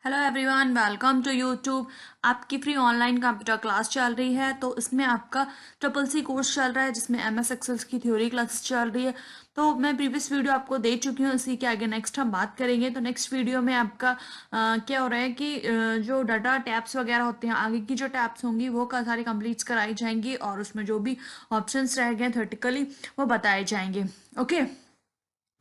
Hello everyone, welcome to YouTube. आपकी free online computer class चल रही है। तो इसमें आपका ट्रिपल सी कोर्स चल रहा है जिसमें एमएस एक्सेल की थ्योरी क्लास चल रही है। तो मैं प्रीवियस वीडियो आपको दे चुकी हूँ, इसी के आगे नेक्स्ट हम बात करेंगे। तो नेक्स्ट वीडियो में आपका क्या हो रहा है कि जो डाटा टैब्स वगैरह होते हैं, आगे की जो टैब्स होंगी वो सारी कंप्लीट कराई जाएंगी और उसमें जो भी ऑप्शंस रह गए थ्योरेटिकली वो बताए जाएंगे। ओके,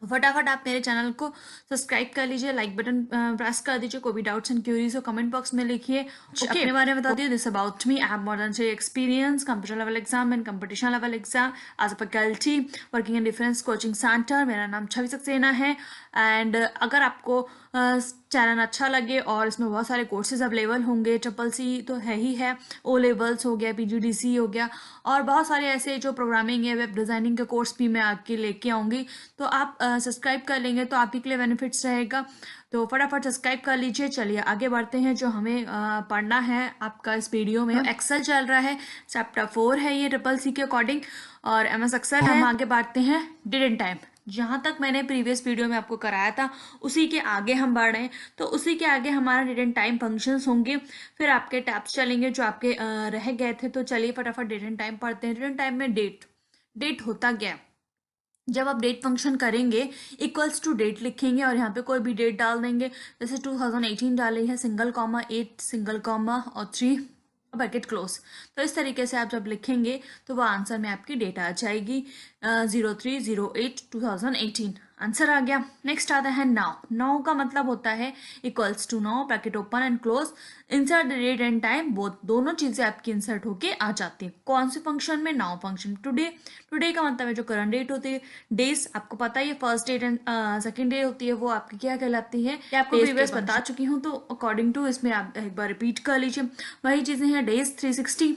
फटाफट आप मेरे चैनल को सब्सक्राइब कर लीजिए, लाइक बटन प्रेस कर दीजिए। कोई भी डाउट्स एंड क्यूरीज हो कमेंट बॉक्स में लिखिए। अपने बारे में बता दिए, this about me. I have more than 3 experience, computer level exam and competition level exam as a faculty working in difference coaching centre. मेरा नाम छवि सक्सेना है। एंड अगर आपको चैनल अच्छा लगे और इसमें बहुत सारे कोर्सेज अवेलेबल होंगे, ट्रिपल सी तो है ही है, ओ लेवल्स हो गया, पीजीडीसी हो गया, और बहुत सारे ऐसे जो प्रोग्रामिंग है, वेब डिज़ाइनिंग के कोर्स भी मैं आपके लेके आऊँगी। तो आप सब्सक्राइब कर लेंगे तो आप ही के लिए बेनिफिट्स रहेगा। तो फटाफट सब्सक्राइब कर लीजिए। चलिए आगे बढ़ते हैं। जो हमें पढ़ना है आपका इस वीडियो में, एक्सेल चल रहा है, चैप्टर 4 है ये ट्रिपल सी के अकॉर्डिंग, और एमएस एक्सेल है। हम आगे बढ़ते हैं डेट एंड टाइम। जहाँ तक मैंने प्रीवियस वीडियो में आपको कराया था उसी के आगे हम बढ़ रहे हैं। तो उसी के आगे हमारा डेट एंड टाइम फंक्शंस होंगे, फिर आपके टैब्स चलेंगे जो आपके रह गए थे। तो चलिए फटाफट डेट एंड टाइम पढ़ते हैं। डेट एंड टाइम में डेट डेट होता क्या है? जब आप डेट फंक्शन करेंगे, इक्वल्स टू डेट लिखेंगे और यहाँ पे कोई भी डेट डाल देंगे। जैसे 2018 डाली है, सिंगल कॉमा 8 सिंगल कॉमा और 3 ब्रैकेट क्लोज। तो इस तरीके से आप जब लिखेंगे तो वो आंसर में आपकी डेट आ जाएगी 03/08/2018। आंसर आ गया। नेक्स्ट आता है नाउ। नाउ का मतलब होता है equals to now bracket open and close, insert date and time, दोनों चीजें आपकी इंसर्ट होके आ जाती है। कौन से फंक्शन में? Now function. टुडे, टुडे का मतलब है जो करंट डेट होती है। डेज आपको पता ही है, first date and second day होती है, वो आपकी क्या कहलाती है? ये आपको प्रीवियस बता चुकी हूँ, तो अकॉर्डिंग टू इसमें आप एक बार रिपीट कर लीजिए। वही चीजें हैं। डेज 360।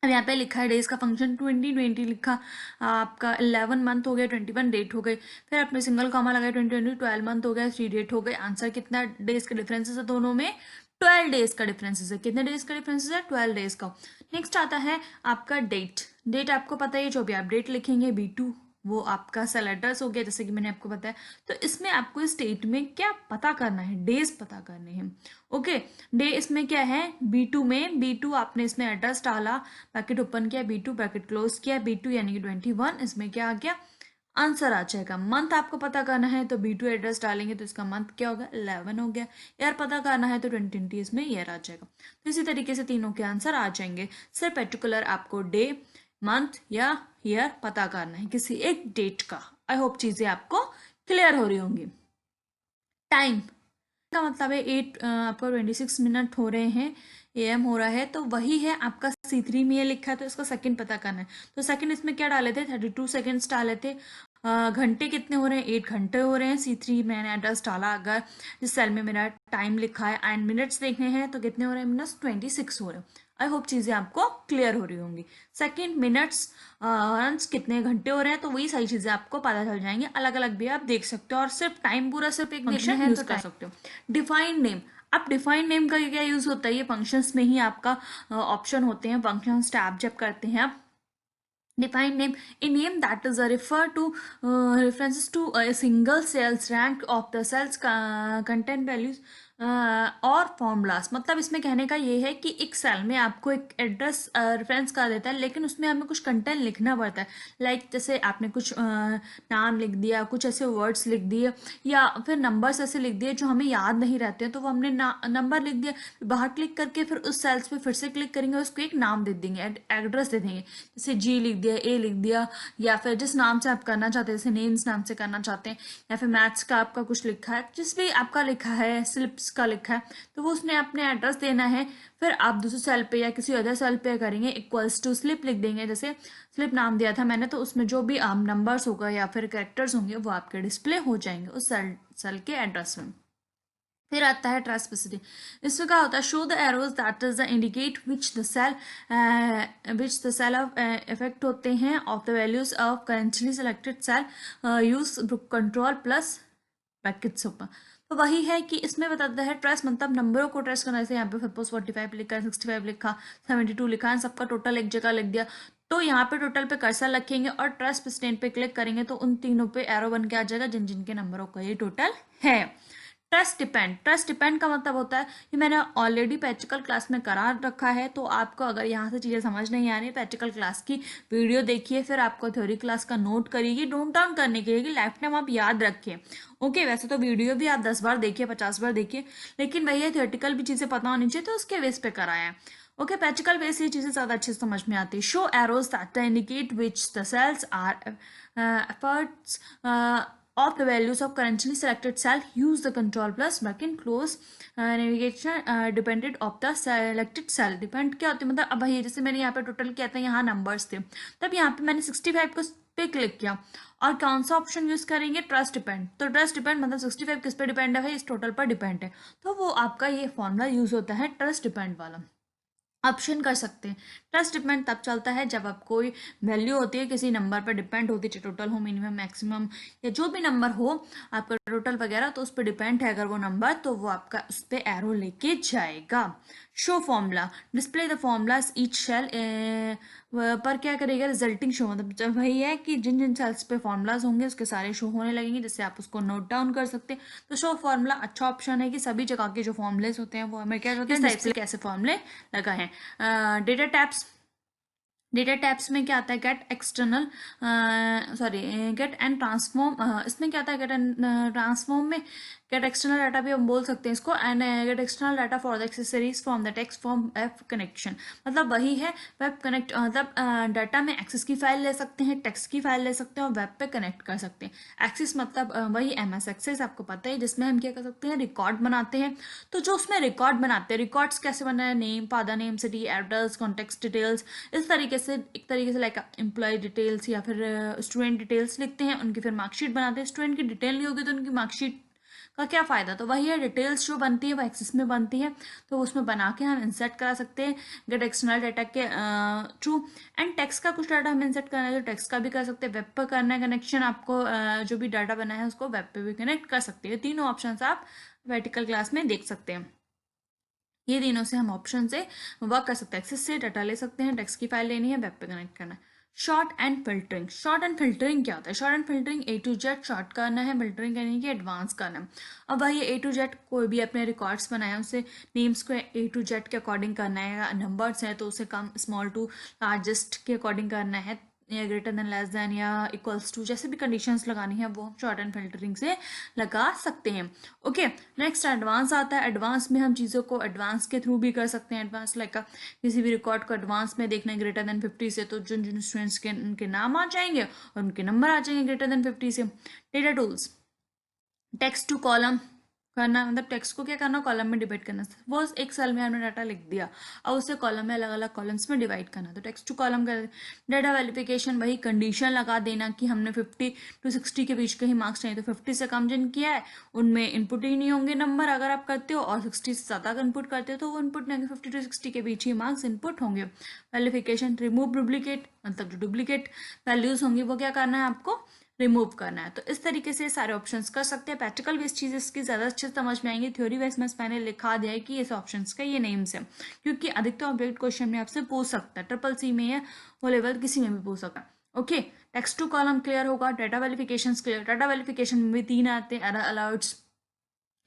अब यहाँ पे लिखा है डेज का फंक्शन 2020 लिखा, आपका 11 मंथ हो गया, 21 डेट हो गई। फिर आपने सिंगल कॉमा लगाया, 2020 12 मंथ हो गया, 3 डेट हो गई। आंसर कितना डेज का डिफरेंसेस है दोनों में? 12 डेज का डिफरेंसेस है। कितने डेज का डिफरेंसेस है? 12 डेज का। नेक्स्ट आता है आपका डेट। डेट आपको पता है, जो भी आप डेट लिखेंगे B2 वो आपका सेल एड्रेस हो गया, जैसे कि मैंने आपको बताया। तो इसमें आपको इस डेट में क्या पता करना है? डेज पता करने हैं। ओके, डे इसमें क्या है? B2 में, B2 आपने इसमें एड्रेस डाला, पैकेट ओपन किया, B2 पैकेट क्लोज किया, B2 यानी कि 21, इसमें क्या आ गया? आंसर आ जाएगा। मंथ आपको पता करना है तो B2 एड्रेस डालेंगे तो इसका मंथ क्या होगा? 11 हो गया। ईयर पता करना है तो 2020 इसमें ईयर आ जाएगा। तो इसी तरीके से तीनों के आंसर आ जाएंगे। सिर्फ पर्टिकुलर आपको डे, मंथ या ईयर पता करना है किसी एक डेट का। आई होप चीजें आपको क्लियर हो रही होंगी। टाइम का मतलब है 8, आपका 26 मिनट हो रहे हैं, AM हो रहा है। तो वही है आपका C3 में ये लिखा है, तो इसका सेकंड पता करना है। तो सेकंड इसमें क्या डाले थे? 32 सेकंड्स डाले थे। घंटे कितने हो रहे हैं? 8 घंटे हो रहे हैं। C3 मैंने एड्रेस डाला, अगर जिस सेल में मेरा टाइम लिखा है एंड मिनट्स देखने हैं तो कितने हो रहे हैं? मिनट्स 26 हो रहे हैं। आई होप चीजें आपको क्लियर हो रही होंगी। सेकंड, मिनट्स, रन्स कितने घंटे हो रहे हैं, तो वही सारी चीजें आपको पता चल जाएंगी। अलग अलग भी आप देख सकते हो, और सिर्फ टाइम पूरा सिर्फ एक फंक्शन यूज कर सकते हो। Defined name. अब डिफाइंड नेम का क्या यूज होता है? ये फंक्शंस में ही आपका ऑप्शन होते हैं। फंक्शंस टैब जब करते हैं आप, define name, a name that is a refer to references to a single cells rank of the cells content values और फॉर्मूलास। मतलब इसमें कहने का ये है कि एक सेल में आपको एक एड्रेस रेफरेंस कर देता है, लेकिन उसमें हमें कुछ कंटेंट लिखना पड़ता है। लाइक जैसे आपने कुछ नाम लिख दिया, कुछ ऐसे वर्ड्स लिख दिए, या फिर नंबर्स ऐसे लिख दिए जो हमें याद नहीं रहते हैं, तो वो हमने नंबर लिख दिया, बाहर क्लिक करके फिर उस सेल्स पे फिर से क्लिक करेंगे, उसको एक नाम दे देंगे, एड्रेस दे देंगे। जैसे G लिख दिया, A लिख दिया, या फिर जिस नाम से आप करना चाहते हैं, जैसे नेम्स नाम से करना चाहते हैं, या फिर मैथ्स का आपका कुछ लिखा है, जिस भी आपका लिखा है, स्लिप्स का लिखा है, तो वो उसने अपने एड्रेस देना है। फिर आप दूसरे सेल पे या किसी अदर सेल पे करेंगे, इक्वल्स टू स्लिप लिख देंगे। जैसे स्लिप नाम दिया था मैंने, तो उसमें जो भी नंबर्स होगा या फिर कैरेक्टर्स होंगे वो आपके डिस्प्ले हो जाएंगे उस सेल के एड्रेस में। फिर आता है ट्रांसपेसिटी। इसमें क्या होता है? Show the arrows that is the indicate which the cell of effect होते हैं of the values of currently selected cell, use control plus brackets open. तो वही है कि इसमें बताता है ट्रेस, मतलब नंबरों को ट्रेस करना। जैसे यहाँ पे सपोज 45 लिखा है, 65 लिखा, 72 लिखा है, सबका टोटल एक जगह लिख दिया। तो यहाँ पे टोटल पे कर्सर रखेंगे और ट्रेस स्टेन पे क्लिक करेंगे तो उन तीनों पे एरो बन के आ जाएगा जिन जिन के नंबरों का ये टोटल है। ट्रस्ट डिपेंड का मतलब होता है कि मैंने ऑलरेडी प्रैक्टिकल क्लास में करा रखा है, तो आपको अगर यहाँ से चीज़ें समझ नहीं आ रही, प्रैक्टिकल क्लास की वीडियो देखिए, फिर आपको थ्योरी क्लास का नोट करिएगी, नोट डाउन करने के लिए कि लाइफ टाइम आप याद रखिए। ओके, वैसे तो वीडियो भी आप 10 बार देखिए, 50 बार देखिए, लेकिन भैया थियोरेटिकल भी चीज़ें पता होनी चाहिए, तो उसके बेस पे कराया है। ओके, प्रैक्टिकल बेस ये चीज़ें ज़्यादा अच्छे से समझ में आती है। Show arrows that indicate which the cells are efforts of the values of currently selected cell. Use the control plus bracket close navigation dependent of the selected cell. Depend क्या होती है, मतलब अब ये जैसे मैंने यहाँ पे टोटल किया था, यहाँ नंबर्स थे, तब यहाँ पे मैंने 65 को पे क्लिक किया, और कौन सा ऑप्शन यूज करेंगे, ट्रस्ट डिपेंड। तो ट्रस्ट डिपेंड मतलब 65 किस पे डिपेंड है, इस टोटल पर डिपेंड है, तो वो आपका ये फॉर्मूला यूज होता है ट्रस्ट डिपेंड वाला। ऑप्शन कर सकते हैं। ट्रस्ट डिपेंड तब चलता है जब आप कोई वैल्यू होती है किसी नंबर पर डिपेंड होती है, टोटल हो, मिनिमम, मैक्सिमम, या जो भी नंबर हो आपका टोटल वगैरह, तो उस पर डिपेंड है अगर वो नंबर, तो वो आपका उस पर एरो लेके जाएगा। Show formula display the formulas each cell पर क्या करेगा, रिजल्टिंग शो, मतलब जब वही है कि जिन जिन सेल्स पे फॉर्मूलाज होंगे उसके सारे शो होने लगेंगे, जिससे आप उसको नोट डाउन कर सकते हैं। तो शो फॉर्मूला अच्छा ऑप्शन है कि सभी जगह के जो फॉर्मूलेज होते हैं वो हमें क्या होते हैं, टाइप से कैसे फॉर्मूले लगा है। डेटा टैप्स, डेटा टैब्स में क्या आता है, get external, sorry, get and transform, इसमें क्या आता है, गेट एंड ट्रांसफॉर्म में गेट एक्सटर्नल डाटा भी हम बोल सकते हैं इसको, and get external data for the accessories from the text from web connection, मतलब वही है वेब कनेक्ट, मतलब डाटा में एक्सेस की फाइल ले सकते हैं, टेक्स्ट की फाइल ले सकते हैं और वेब पे कनेक्ट कर सकते हैं। एक्सेस मतलब वही MS एक्सेस आपको पता है, जिसमें हम क्या कर सकते हैं, रिकॉर्ड बनाते हैं। तो जो उसमें रिकॉर्ड बनाते हैं, रिकॉर्ड्स कैसे बनाए, name, father name, city, address, contact details, इस तरीके से, एक तरीके से लाइक एम्प्लॉय डिटेल्स या फिर स्टूडेंट डिटेल्स लिखते हैं, उनकी फिर मार्कशीट बनाते हैं। स्टूडेंट की डिटेल नहीं होगी तो उनकी मार्कशीट का क्या फ़ायदा, तो वही है, डिटेल्स जो बनती है वो एक्सेस में बनती है, तो उसमें बना के हम इंसर्ट करा सकते हैं गेट एक्सटर्नल डाटा के थ्रू। एंड टेक्स्ट का कुछ डाटा हम इंसर्ट करना है तो टेक्स्ट का भी कर सकते हैं, वेब पर करना है कनेक्शन आपको, जो भी डाटा बना है उसको वेब पे भी कनेक्ट कर सकते हैं। तीनों ऑप्शन आप वर्टिकल क्लास में देख सकते हैं। ये तीनों से हम ऑप्शन से वर्क कर सकते हैं, एक्सेस से डाटा ले सकते हैं, टेक्स्ट की फाइल लेनी है, वेब पे कनेक्ट करना है। Short and filtering, short and filtering क्या होता है, short and filtering A to Z short करना है, फिल्टरिंग करने की एडवांस करना है। अब वही A to Z कोई भी अपने रिकॉर्ड्स बनाए उसे नेम्स को A to Z के अकॉर्डिंग करना है, नंबर्स हैं तो उसे कम स्मॉल टू लार्जेस्ट के अकॉर्डिंग करना है, या ग्रेटर देन, लेस देन, या इक्वल्स टू, जैसे भी कंडीशंस लगानी है वो हम शॉर्ट एंड फिल्टरिंग से लगा सकते हैं। ओके, नेक्स्ट एडवांस आता है। एडवांस में हम चीज़ों को एडवांस के थ्रू भी कर सकते हैं। एडवांस लाइक किसी भी रिकॉर्ड को एडवांस में देखना है ग्रेटर देन 50 से, तो जिन जिन स्टूडेंट्स के उनके नाम आ जाएंगे और उनके नंबर आ जाएंगे ग्रेटर देन 50 से। Data tools, text to column करना, मतलब टेक्स्ट को क्या करना, कॉलम में डिवाइड करना। वो एक सेल में हमने डाटा लिख दिया और उसे कॉलम में अलग अलग कॉलम्स में डिवाइड करना, तो टेक्स्ट टू कॉलम कर। डाटा वेरिफिकेशन, वही कंडीशन लगा देना कि हमने 50 to 60 के बीच के ही मार्क्स चाहिए, तो 50 से कम जिन किया है उनमें इनपुट ही नहीं होंगे नंबर अगर आप करते हो, और 60 से ज़्यादा इनपुट करते हो तो वो इनपुट नहीं होंगे, 50 to 60 के बीच ही मार्क्स इनपुट होंगे। वेरिफिकेशन, रिमूव डुप्लीकेट, मतलब जो डुप्लीकेट वैल्यूज होंगी वो क्या करना है, आपको रिमूव करना है। तो इस तरीके से सारे ऑप्शंस कर सकते हैं। प्रैक्टिकल बेस्ड चीज़ इसकी ज़्यादा अच्छे से समझ में आएंगी। थ्योरी बेस्ड में मैंने लिखा दिया है कि इस ऑप्शंस का ये नेम्स है, क्योंकि अधिकतर ऑब्जेक्ट क्वेश्चन में आपसे पूछ सकता है, CCC में या वो लेवल किसी में भी पूछ सकता है। Okay, text to column clear होगा। Data verification clear, data verification में भी 3 आते हैं, allows,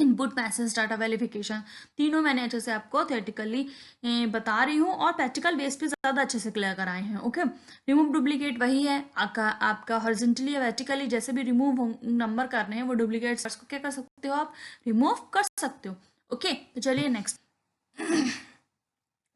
input, message, data verification. तीनों मैंने अच्छे से आपको थियोरेटिकली बता रही हूँ और प्रैक्टिकल बेस पे ज़्यादा अच्छे से क्लियर कराए हैं। ओके, रिमूव डुप्लीकेट वही है आपका हॉरिजॉन्टली या वर्टिकली जैसे भी रिमूव नंबर करने हैं वो डुप्लीकेट्स को क्या कर सकते हो, आप रिमूव कर सकते हो। ओके, तो चलिए next.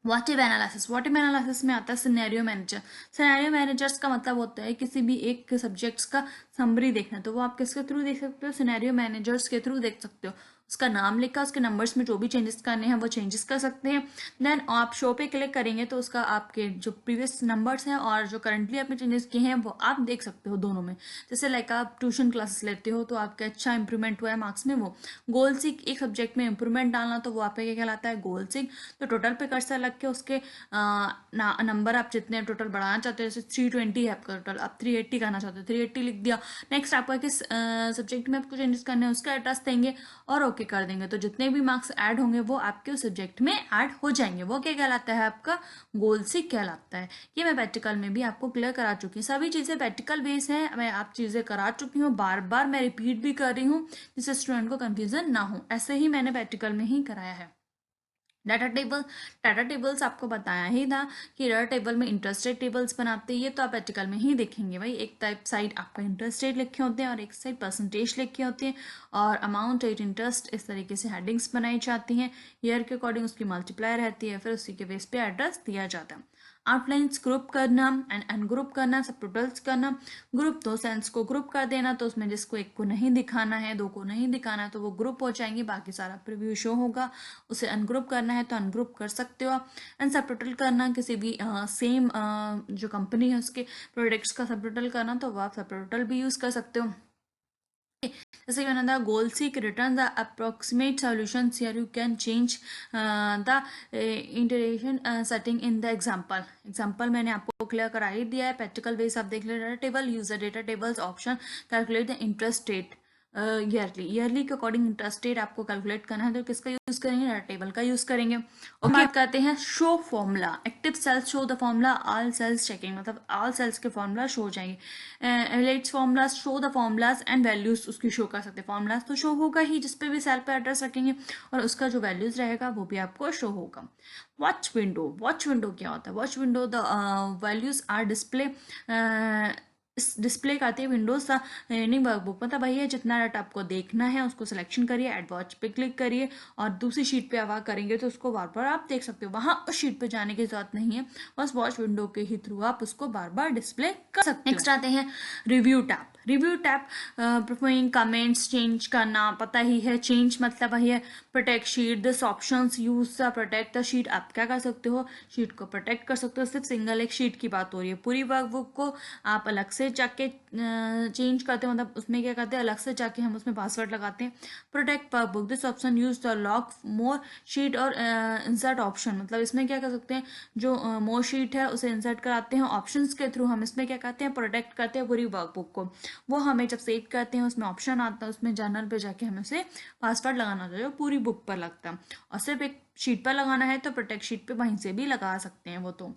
What if analysis, what if analysis में आता है सिनेरियो मैनेजर। सिनेरियो मैनेजर्स का मतलब होता है किसी भी एक सब्जेक्ट्स का समरी देखना, तो वो आप किसके थ्रू देख सकते हो, सिनेरियो मैनेजर्स के थ्रू देख सकते हो। उसका नाम लिखा, उसके नंबर्स में जो भी चेंजेस करने हैं वो चेंजेस कर सकते हैं। देन आप शो पे क्लिक करेंगे तो उसका आपके जो प्रीवियस नंबर्स हैं और जो करंटली आपने चेंजेस किए हैं वो आप देख सकते हो दोनों में। जैसे लाइक आप ट्यूशन क्लासेस लेते हो तो आपका अच्छा इंप्रूवमेंट हुआ है मार्क्स में, वो गोल सीक, एक सब्जेक्ट में इंप्रूवमेंट डालना तो वो आपका क्या कहलाता है, गोल सीक। तो टोटल पे कर्सर लग के उसके नंबर आप जितने टोटल बढ़ाना चाहते हो, जैसे 320 है आपका टोटल, आप 380 करना चाहते हो 380 लिख दिया। नेक्स्ट आपका किस सब्जेक्ट में आपको चेंजेस करने हैं उसका एड्रेस देंगे और ओके कर देंगे तो जितने भी मार्क्स ऐड होंगे वो आपके उस सब्जेक्ट में ऐड हो जाएंगे। वो क्या कहलाता है, आपका गोल सी कहलाता है। ये मैं प्रैक्टिकल में भी आपको क्लियर करा चुकी हूँ। सभी चीज़ें प्रैक्टिकल बेस हैं, मैं आप चीज़ें करा चुकी हूँ, बार बार मैं रिपीट भी कर रही हूँ जिससे स्टूडेंट को कन्फ्यूजन ना हो। ऐसे ही मैंने प्रैक्टिकल में ही कराया है। डाटा टेबल्स आपको बताया ही था कि डाटा टेबल में इंटरेस्ट रेट टेबल्स बनाते हैं, ये तो आप प्रैक्टिकल में ही देखेंगे भाई। एक टाइप साइड आपका इंटरेस्ट रेट लिखे होते हैं और एक साइड परसेंटेज लिखे होते हैं, और अमाउंट रेट इंटरेस्ट इस तरीके से हेडिंग्स बनाई जाती हैं। ईयर के अकॉर्डिंग उसकी मल्टीप्लायर रहती है, फिर उसी के बेस पे एड्रेस दिया जाता है। आउटलाइंस ग्रुप करना एंड अनग्रुप करना, सब टोटल्स करना। ग्रुप दो सेल्स को ग्रुप कर देना, तो उसमें जिसको एक को नहीं दिखाना है, दो को नहीं दिखाना है, तो वो ग्रुप हो जाएंगे, बाकी सारा प्रीव्यू शो होगा। उसे अनग्रुप करना है तो अनग्रुप कर सकते हो आप। एंड सब टोटल करना, किसी भी सेम जो कंपनी है उसके प्रोडक्ट्स का सब टोटल करना, तो वो आप सब टोटल भी यूज कर सकते हो। जैसे मैंने था goal seek return the approximate solutions, here you can change the interaction setting in the example मैंने आपको क्लियर करा ही दिया है। प्रैक्टिकल बेस आप देख ले, data table, user data tables option, calculate the interest rate yearly के अकॉर्डिंग इंटरेस्ट रेट आपको कैलकुलेट करना है, तो किसका यूज करेंगे, डाटा टेबल का यूज करेंगे। ओके, बात करते हैं show formula. Active cells show the formula, all cells checking, मतलब ऑल सेल्स के फॉर्मूला शो हो जाएंगे। Let's formula show the formulas and values उसकी शो कर सकते हैं। फॉर्मूलाज तो शो होगा ही, जिसपे भी सेल पे एड्रेस रखेंगे, और उसका जो वैल्यूज रहेगा वो भी आपको शो होगा। वॉच विंडो क्या होता है, watch window the values are display display करती है विंडोज का रीडिंग वर्कबुक, मतलब भैया जितना डाटा आपको देखना है उसको सिलेक्शन करिए, एड वॉच पे क्लिक करिए, और दूसरी शीट पे आवा करेंगे तो उसको बार बार आप देख सकते हो। वहां उस शीट पे जाने की जरूरत नहीं है, बस वॉच विंडो के ही थ्रू आप उसको बार बार डिस्प्ले कर सकते हो। नेक्स्ट आते हैं review tab performing comments change करना, पता ही है चेंज मतलब है protect sheet, this options use the protect the sheet. आप क्या कर सकते हो, शीट को प्रोटेक्ट कर सकते हो। सिर्फ सिंगल एक शीट की बात हो रही है, पूरी वर्कबुक को आप अलग से जाके चेंज करते हैं, मतलब उसमें क्या करते हैं, अलग से जाके हम उसमें पासवर्ड लगाते हैं। Protect workbook, this option use the lock more sheet और इंसर्ट ऑप्शन, मतलब इसमें क्या कर सकते हैं, जो मोर शीट है उसे इंसर्ट कराते हैं ऑप्शंस के थ्रू। हम इसमें क्या करते हैं, प्रोटेक्ट करते हैं पूरी वर्कबुक को। वो हमें जब सेव करते हैं उसमें ऑप्शन आता है, उसमें जर्नल पे जाके हमें उसे पासवर्ड लगाना होता है जो पूरी बुक पर लगता है, और सिर्फ एक शीट पर लगाना है तो प्रोटेक्ट शीट पे वहीं से भी लगा सकते हैं वो। तो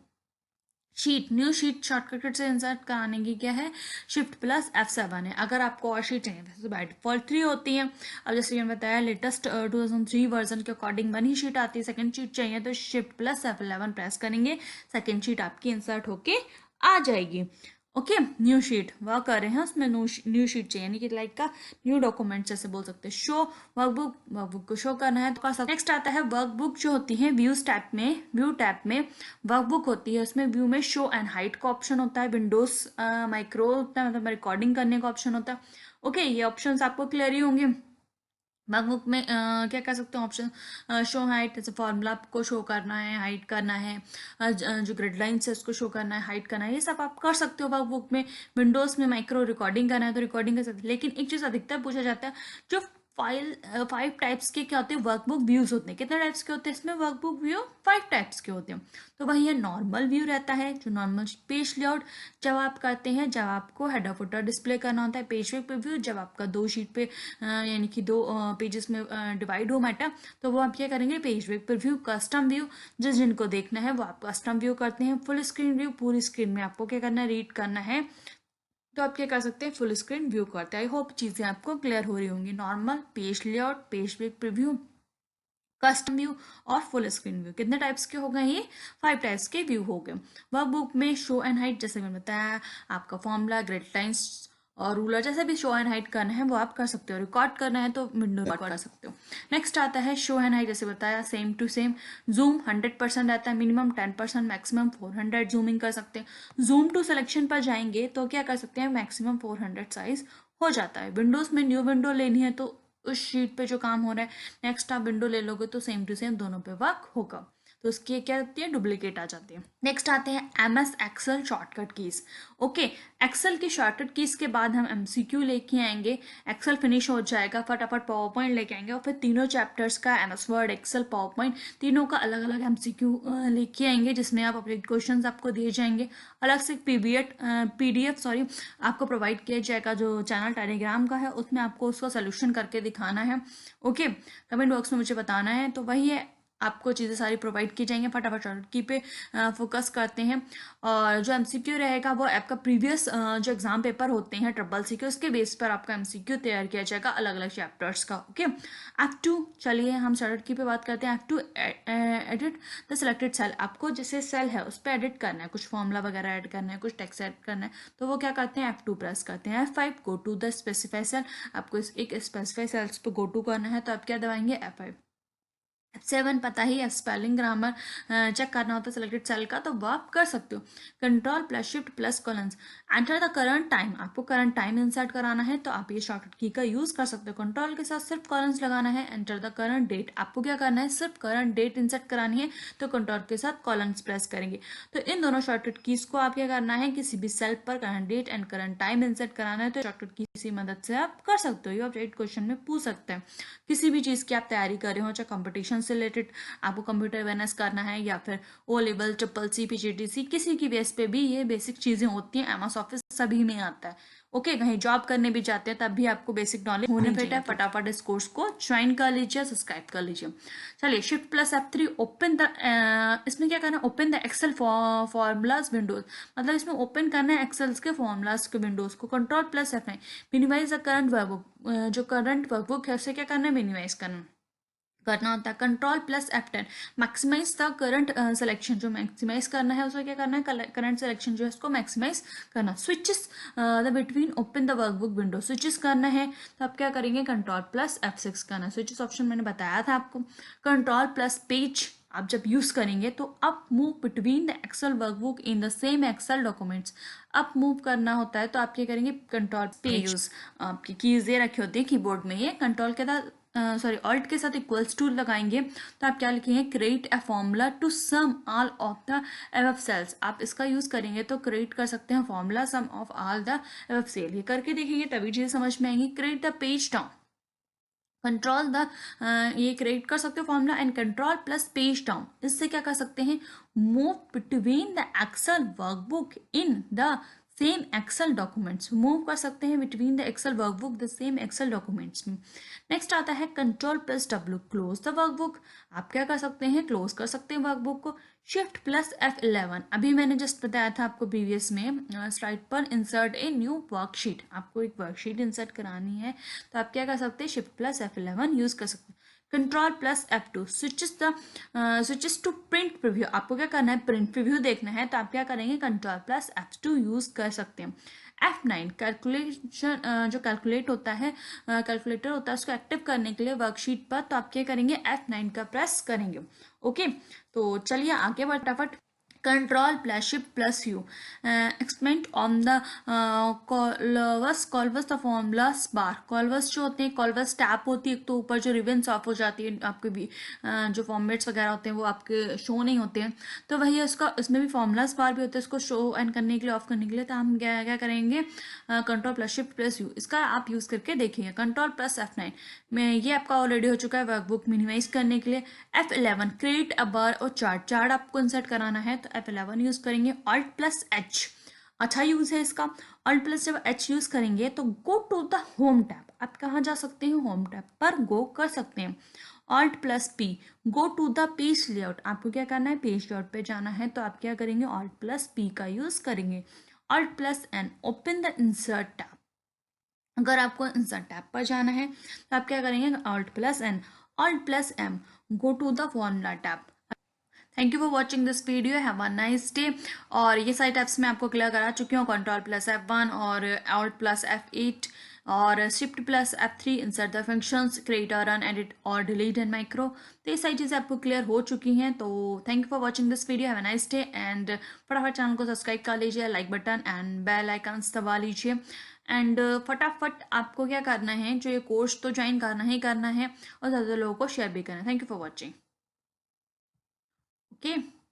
न्यू शीट शॉर्टकट से इंसर्ट कराने की क्या है, Shift+F7 है। अगर आपको और शीट चाहिए वैसे तो बाय डिफॉल्ट 3 होती हैं। अब जैसे मैंने बताया लेटेस्ट 2003 वर्जन के अकॉर्डिंग 1 ही शीट आती है। सेकंड शीट चाहिए तो Shift+F11 प्रेस करेंगे, सेकंड शीट आपकी इंसर्ट होके आ जाएगी। ओके, न्यू शीट वर्क कर रहे हैं उसमें न्यू शीट चाहिए, यानी कि लाइक का न्यू डॉक्यूमेंट जैसे बोल सकते हैं। शो वर्कबुक को शो करना है तो कर सकते। नेक्स्ट आता है वर्कबुक जो होती है व्यू टैब में वर्कबुक होती है, उसमें व्यू में शो एंड हाइट का ऑप्शन होता है, विंडोज माइक्रो होता है, मतलब रिकॉर्डिंग करने का ऑप्शन होता है। ओके, ये ऑप्शंस आपको क्लियर ही होंगे। वर्कबुक में क्या कर सकते हो ऑप्शन, शो हाइट, जैसे फॉर्मूला आपको शो करना है, हाइट करना है, जो ग्रिड लाइन्स है उसको शो करना है, हाइट करना है, ये सब आप कर सकते हो वर्कबुक में। विंडोज में माइक्रो रिकॉर्डिंग करना है तो रिकॉर्डिंग कर सकते हैं। लेकिन एक चीज अधिकतर पूछा जाता है, जो 5 टाइप्स के क्या होते हैं वर्कबुक व्यूज होते हैं, कितने टाइप्स के होते हैं इसमें वर्कबुक व्यू, 5 टाइप्स के होते हैं। तो वही है नॉर्मल व्यू रहता है, जो नॉर्मल पेज लेआउट जब आप करते हैं, जब आपको हेडर फुटर डिस्प्ले करना होता है। पेज पे व्यू जब आपका 2 शीट पे यानी कि 2 पेजेस में डिवाइड हो मैटर, तो वो आप क्या करेंगे, पेज पे व्यू। कस्टम व्यू, जिनको देखना है वो आप कस्टम व्यू करते हैं। फुल स्क्रीन व्यू, पूरी स्क्रीन में आपको क्या करना है, रीड करना है, तो आप क्या कर सकते हैं, फुल स्क्रीन व्यू करते हैं। आई होप चीज़ें आपको क्लियर हो रही होंगी। Normal, page layout, page preview, custom view और फुल स्क्रीन व्यू, कितने टाइप्स के हो गए, ये 5 टाइप्स के व्यू हो गए। वर्कबुक में शो एंड हाइट, जैसे मैंने बताया, आपका फॉर्मूला, ग्रिड लाइन्स और रूलर जैसे भी शो एंड हाइट करना है वो आप कर सकते हो। रिकॉर्ड करना है तो विंडो रिकॉर्ड कर सकते हो। नेक्स्ट आता है शो एंड हाइट, जैसे बताया सेम टू सेम। जूम 100% रहता है, मिनिमम 10%, मैक्सिमम 400 जूमिंग कर सकते हैं। जूम टू सिलेक्शन पर जाएंगे तो क्या कर सकते हैं, मैक्सिमम 400 साइज हो जाता है। विंडोज में न्यू विंडो लेनी है तो उस शीट पे जो काम हो रहा है, नेक्स्ट आप विंडो ले लोगे तो सेम टू सेम दोनों पे वर्क होगा। तो उसकी क्या आती है, डुप्लीकेट आ जाती है। नेक्स्ट आते हैं MS Excel shortcut keys. Okay, Excel की शॉर्टकट कीज के बाद हम MCQ लेके आएंगे। एक्सेल फिनिश हो जाएगा, फटाफट पावर पॉइंट लेके आएंगे और फिर तीनों चैप्टर्स का MS Word, Excel, PowerPoint, तीनों का अलग अलग MCQ लेके आएंगे, जिसमें आप अपने क्वेश्चन आपको दिए जाएंगे। अलग से PDF सॉरी आपको प्रोवाइड किया जाएगा, जो चैनल टेलीग्राम का है उसमें आपको उसका सोल्यूशन करके दिखाना है। ओके, कमेंट बॉक्स में मुझे बताना है। तो वही है, आपको चीज़ें सारी प्रोवाइड की जाएंगी। फटाफट शॉर्ट की पे फोकस करते हैं। और जो MCQ रहेगा वो आपका प्रीवियस जो एग्जाम पेपर होते हैं CCC के, उसके बेस पर आपका MCQ तैयार किया जाएगा अलग अलग चैप्टर्स का। ओके, F2, चलिए हम शॉर्ट की पे बात करते हैं। F2 edit the selected cell. आपको जैसे सेल है उस पर एडिट करना है, कुछ फॉर्मूला वगैरह ऐड करना है, कुछ टेक्स्ट ऐड करना है, तो वो क्या करते हैं, F2 प्रेस करते हैं। F5 go to the specify cell. आपको एक स्पेसिफाई सेल्स पे गो टू करना है, तो आप क्या दबाएंगे, F5। F7 पता ही है, स्पेलिंग ग्रामर चेक करना होता है सिलेक्टेड सेल का, तो वो आप कर सकते हो। Control plus shift plus colons. Enter the current time. आपको करंट टाइम इंसर्ट कराना है तो आप ये शॉर्टकट की का यूज कर सकते हो। कंट्रोल के साथ सिर्फ कॉलन्स लगाना है। Enter the current date. आपको क्या करना है, सिर्फ करंट डेट इंसर्ट करानी है, तो कंट्रोल के साथ कॉलन्स प्रेस करेंगे। तो इन दोनों शॉर्टकट कीज को आप क्या करना है, किसी भी सेल पर current date and current time insert कराना है, तो शॉर्टकट की किसी मदद से आप कर सकते हो। ये आप क्वेश्चन में पूछ सकते हैं। किसी भी चीज की आप तैयारी कर रहे हो, चाहे कंपटीशन से रिलेटेड आपको कंप्यूटर अवेयरनेस करना है, या फिर O लेवल, CCC, PGDC, किसी की बेस पे भी ये बेसिक चीजें होती हैं। MS ऑफिस सभी में आता है। ओके, कहीं जॉब करने भी जाते हैं तब भी आपको बेसिक नॉलेज होनी चाहिए। फटाफट इस कोर्स को ज्वाइन कर लीजिए, सब्सक्राइब कर लीजिए। चलिए, shift plus F3 open the, इसमें क्या करना है, open the Excel formulas windows. मतलब इसमें ओपन करना है एक्सेल्स के फॉर्मूलाज के विंडोज को। Control plus F9 minimize the current workbook. जो करंट वर्कबुक है उसे क्या करना है, मिनिमाइज करना होता है। Control plus F10 maximize the current selection. जो मैक्सिमाइज करना है उसे क्या करना है, करंट सिलेक्शन जो है उसको मैक्सिमाइज करना। Switches the between open the workbook window. Switches करना है तो आप क्या करेंगे, कंट्रोल प्लस F6 करना। स्विचेस ऑप्शन मैंने बताया था आपको। कंट्रोल प्लस पेज आप जब यूज करेंगे तो up move between the Excel workbook in the same Excel documents. Up move करना होता है तो आप क्या करेंगे, कंट्रोल पेज यूज। आपकी कीज ये रखी होती है कीबोर्ड में, ये कंट्रोल के साथ सॉरी ऑल्ट के साथ इक्वल्स टू लगाएंगे तो आप क्या लिखेंगे, create a formula to sum all of the above cells. आप इसका यूज करेंगे तो क्रिएट कर सकते हैं formula sum of all the above cell. ये करके देखेंगे तभी चीजें समझ में आएंगी। Create the page down. Control the, ये क्रिएट कर सकते हो formula and control plus page down. इससे क्या कर सकते हैं, move between the Excel workbook in the same Excel documents. Move कर सकते हैं between the Excel workbook the same Excel documents में। नेक्स्ट आता है control plus W close the workbook. आप क्या कर सकते हैं, क्लोज कर सकते हैं वर्कबुक को। शिफ्ट प्लस F11 अभी मैंने जस्ट बताया था आपको प्रीवियस में स्लाइड पर, इंसर्ट ए न्यू वर्कशीट। आपको एक वर्कशीट इंसर्ट करानी है तो आप क्या कर सकते हैं, शिफ्ट प्लस F11 यूज कर सकते हैं। Control plus F2 switches to print preview. आपको क्या करना है, प्रिंट प्रीव्यू देखना है तो आप क्या करेंगे, कंट्रोल प्लस F2 यूज कर सकते हैं। F9 कैलकुलेशन, जो कैलकुलेट होता है, कैलकुलेटर होता है, उसको एक्टिव करने के लिए वर्कशीट पर, तो आप क्या करेंगे, F9 का प्रेस करेंगे। ओके, तो चलिए आगे फटाफट। Control plus shift plus U expand on the collapse the formulas bar. Collapse जो होते हैं, कॉलवस टैप होती है, एक तो ऊपर जो रिबन्स ऑफ हो जाती है आपके भी, जो फॉर्मेट्स वगैरह होते हैं वो आपके शो नहीं होते हैं, तो वही उसका, इसमें भी फॉर्मूलास बार भी होते हैं, इसको शो एंड करने के लिए, ऑफ करने के लिए। तो हम क्या क्या करेंगे, control plus shift plus you, इसका आप यूज करके देखिए। कंट्रोल प्लस F9 में ये आपका ऑलरेडी हो चुका है वर्कबुक मिनिमाइज करने के लिए। F11 क्रिएट अ बार और चार्ट आपको इंसर्ट कराना है तो F11 यूज करेंगे। ऑल्ट प्लस H अच्छा यूज है इसका। ऑल्ट प्लस जब H यूज करेंगे तो go to the home tab. आप कहाँ जा सकते हैं, होम टैब पर गो कर सकते हैं। Alt plus P go to the page layout. आपको क्या करना है, पेज लेआउट पे जाना है तो आप क्या करेंगे, ऑल्ट प्लस P का यूज करेंगे। Alt plus N open the insert tab. अगर आपको इंसर्ट टैब पर जाना है तो आप क्या करेंगे, alt plus N। Alt plus M go to the formula tab. Thank you for watching this video, have a nice day. और ये सारी टैब्स मैं आपको क्लियर करा चुकी हूँ, कंट्रोल प्लस F1 और ऑल्ट प्लस F8 और shift plus F3 insert the functions, create और रन, एडिट और डिलीट एंड माइक्रो। तो ये सारी चीज़ें आपको क्लियर हो चुकी हैं। तो thank you for watching this video, have a nice day and फटाफट चैनल को सब्सक्राइब कर लीजिए, like button and bell icons दबा लीजिए। एंड फटाफट आपको क्या करना है, जो ये कोर्स तो ज्वाइन करना ही करना है और ज़्यादा लोगों को शेयर भी करना है। Thank you for watching. Okay.